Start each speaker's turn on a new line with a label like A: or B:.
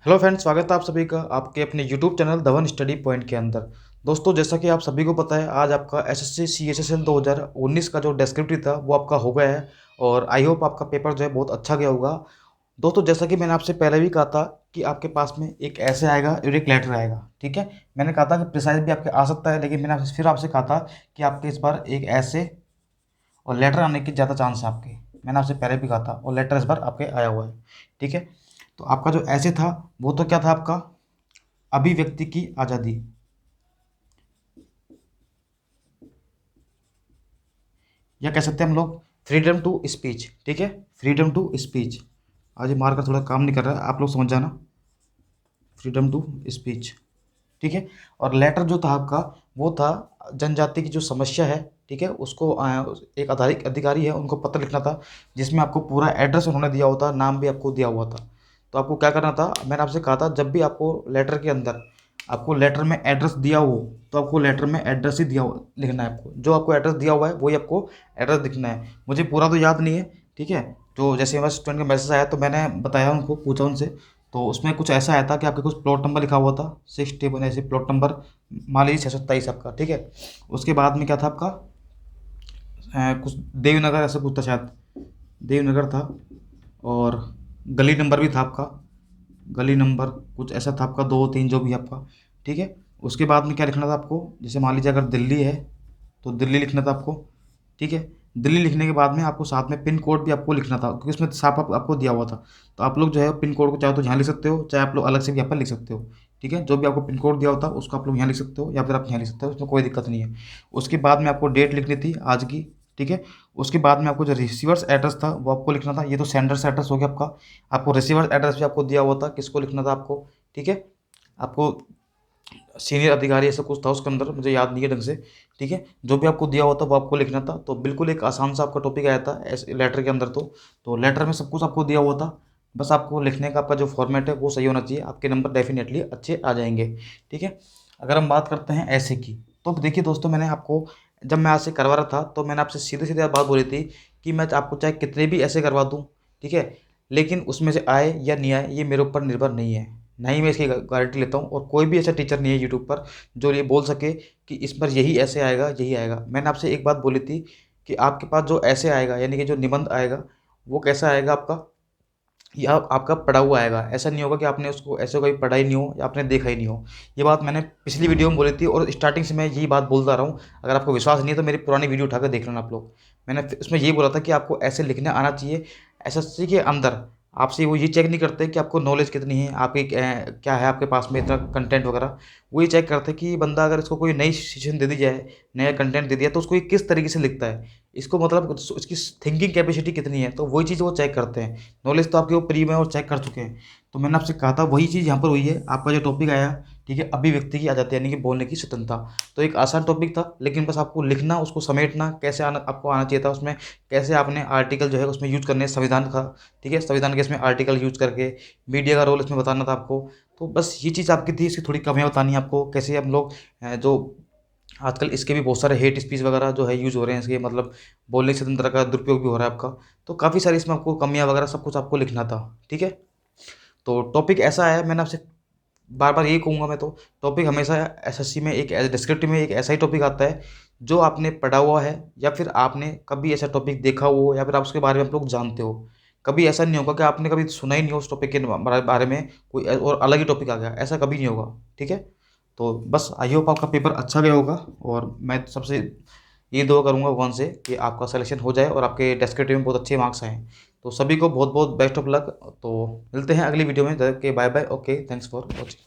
A: Hello friends, स्वागत है आप सभी का आपके अपने YouTube channel Dhawan study point के अंदर। दोस्तों, जैसा कि आप सभी को पता है, आज आपका एसएससी सीएचएसएल 2019 का जो डेस्क्रिप्टिव था वो आपका हो गया है और आई होप आपका पेपर जो है बहुत अच्छा गया होगा। दोस्तों, जैसा कि मैंने आपसे पहले भी कहा था कि आपके पास में एक ऐसे आएगा और एक लेटर आएगा। ठीक है, मैंने कहा था कि प्रिसाइज भी आपके आ सकता है, लेकिन मैंने फिर आपसे कहा था कि आपके इस बार एक ऐसे और लेटर आने की ज़्यादा चांस है आपके। मैंने आपसे पहले भी कहा था और लेटर इस बार आपके आया हुआ है। ठीक है, तो आपका जो ऐसे था वो तो क्या था आपका, अभिव्यक्ति की आज़ादी, या कह सकते हैं हम लोग फ्रीडम टू स्पीच। ठीक है, फ्रीडम टू स्पीच। आज ये मार्कर थोड़ा काम नहीं कर रहा है, आप लोग समझ जाना। Freedom to speech. ठीक है, और लेटर जो था आपका वो था जनजाति की जो समस्या है। ठीक है, उसको एक आधारिक अधिकारी है उनको पत्र लिखना था, जिसमें आपको पूरा एड्रेस उन्होंने दिया हुआ था, नाम भी आपको दिया हुआ था। तो आपको क्या करना था, मैंने आपसे कहा था जब भी आपको लेटर के अंदर आपको लेटर में एड्रेस दिया हो तो आपको लेटर में एड्रेस ही दिया हो लिखना है। आपको जो आपको एड्रेस दिया हुआ है वही आपको एड्रेस लिखना है। मुझे पूरा तो याद नहीं है। ठीक है, तो जैसे मेरे स्टूडेंट का मैसेज आया तो मैंने बताया उनको, पूछा उनसे, तो उसमें कुछ ऐसा आया था कि आपके कुछ प्लॉट नंबर लिखा हुआ था 61, ऐसे प्लॉट नंबर मान लीजिए 627 आपका। ठीक है, उसके बाद में क्या था आपका, कुछ देवनगर ऐसा कुछ था शायद, देवनगर था, और गली नंबर भी था आपका, गली नंबर कुछ ऐसा था आपका, 2 3 जो भी आपका। ठीक है, उसके बाद में क्या लिखना था आपको, जैसे मान लीजिए अगर दिल्ली है तो दिल्ली लिखना था आपको। ठीक है, दिल्ली लिखने के बाद में आपको साथ में पिन कोड भी आपको लिखना था, क्योंकि उसमें साफ आपको दिया हुआ था। तो आप लोग जो है पिन कोड को चाहे तो यहाँ लिख सकते हो, चाहे आप लोग अलग से भी यहाँ पर लिख सकते हो। ठीक है, जो भी आपको पिन कोड दिया होता है उसको आप लोग यहाँ लिख सकते हो, या फिर आप यहाँ लिख सकते हो, उसमें कोई दिक्कत नहीं है। उसके बाद में आपको डेट लिखनी थी आज की। ठीक है, उसके बाद में आपको जो रिसीवर्स एड्रेस था वो आपको लिखना था। ये तो सेंडर्स एड्रेस हो गया आपका। आपको रिसीवर्स एड्रेस भी आपको दिया हुआ था, किसको लिखना था आपको। ठीक है, आपको सीनियर अधिकारी ऐसा कुछ था उसके अंदर, मुझे याद नहीं है ढंग से। ठीक है, जो भी आपको दिया हुआ था वो आपको लिखना था। तो बिल्कुल एक आसान सा आपका टॉपिक आया था ऐसे लेटर के अंदर। तो लेटर में सब कुछ आपको दिया हुआ था, बस आपको लिखने का आपका जो फॉर्मेट है वो सही होना चाहिए, आपके नंबर डेफिनेटली अच्छे आ जाएंगे। ठीक है, अगर हम बात करते हैं ऐसे की, तो देखिए दोस्तों, मैंने आपको जब मैं आज से करवा रहा था तो मैंने आपसे सीधे सीधे बात बोली थी कि मैं आपको चाहे कितने भी ऐसे करवा दूँ। ठीक है, लेकिन उसमें से आए या नहीं आए ये मेरे ऊपर निर्भर नहीं है, नहीं मैं इसकी गारंटी लेता हूँ। और कोई भी ऐसा टीचर नहीं है यूट्यूब पर जो ये बोल सके कि इस पर यही ऐसे आएगा यही आएगा। मैंने आपसे एक बात बोली थी कि आपके पास जो ऐसे आएगा, यानी कि जो निबंध आएगा, वो कैसा आएगा आपका, या आपका पढ़ा हुआ आएगा। ऐसा नहीं होगा कि आपने उसको ऐसे कभी पढ़ा ही नहीं हो या आपने देखा ही नहीं हो। ये बात मैंने पिछली वीडियो में बोली थी और स्टार्टिंग से मैं यही बात बोलता रहा हूँ। अगर आपको विश्वास नहीं है तो मेरी पुरानी वीडियो उठाकर देख लेना आप लोग। मैंने उसमें यही बोला था कि आपको ऐसे लिखने आना चाहिए। एसएससी के अंदर आपसे वो ये चेक नहीं करते कि आपको नॉलेज कितनी है, आपकी क्या है आपके पास में इतना कंटेंट वगैरह। वो ये चेक करते हैं कि बंदा अगर इसको कोई नई सिचुएशन दे दी जाए, नया कंटेंट दे दिया, तो उसको ये किस तरीके से लिखता है, इसको मतलब उसकी थिंकिंग कैपेसिटी कितनी है। तो वही चीज़ वो चेक करते हैं। नॉलेज तो आपके वो प्री में और चेक कर चुके हैं। तो मैंने आपसे कहा था वही चीज़ यहाँ पर हुई है। आपका जो टॉपिक आया, ठीक है, अभिव्यक्ति की आज़ादी, यानी कि बोलने की स्वतंत्रता। तो एक आसान टॉपिक था, लेकिन बस आपको लिखना, उसको समेटना कैसे आना आपको आना चाहिए था, उसमें कैसे आपने आर्टिकल जो है उसमें यूज करने, संविधान का। ठीक है, संविधान के इसमें आर्टिकल यूज करके मीडिया का रोल इसमें बताना था आपको। तो बस ये चीज़ आपकी थी, इसकी थोड़ी कमियाँ बतानी है आपको, कैसे हम लोग जो आजकल इसके भी बहुत सारे हेट स्पीच वगैरह जो है यूज़ हो रहे हैं, इसके मतलब बोलने की स्वतंत्रता का दुरुपयोग भी हो रहा है आपका। तो काफ़ी सारी इसमें आपको कमियाँ वगैरह सब कुछ आपको लिखना था। ठीक है, तो टॉपिक ऐसा है, मैंने आपसे बार बार यही कहूँगा मैं, तो टॉपिक हमेशा एसएससी में एक डिस्क्रिप्टिव में एक ऐसा ही टॉपिक आता है जो आपने पढ़ा हुआ है, या फिर आपने कभी ऐसा टॉपिक देखा हो, या फिर आप उसके बारे में आप लोग जानते हो। कभी ऐसा नहीं होगा कि आपने कभी सुना ही नहीं हो उस टॉपिक के बारे में, कोई और अलग ही टॉपिक आ गया, ऐसा कभी नहीं होगा। ठीक है, तो बस आई होप आपका पेपर अच्छा गया होगा, और मैं सबसे ये दुआ करूँगा भगवान से कि आपका सिलेक्शन हो जाए और आपके डेस्क्रिप्टिव में बहुत अच्छे मार्क्स आएँ। तो सभी को बहुत बहुत बेस्ट ऑफ लक। तो मिलते हैं अगली वीडियो में। के bye bye, okay, thanks for watching.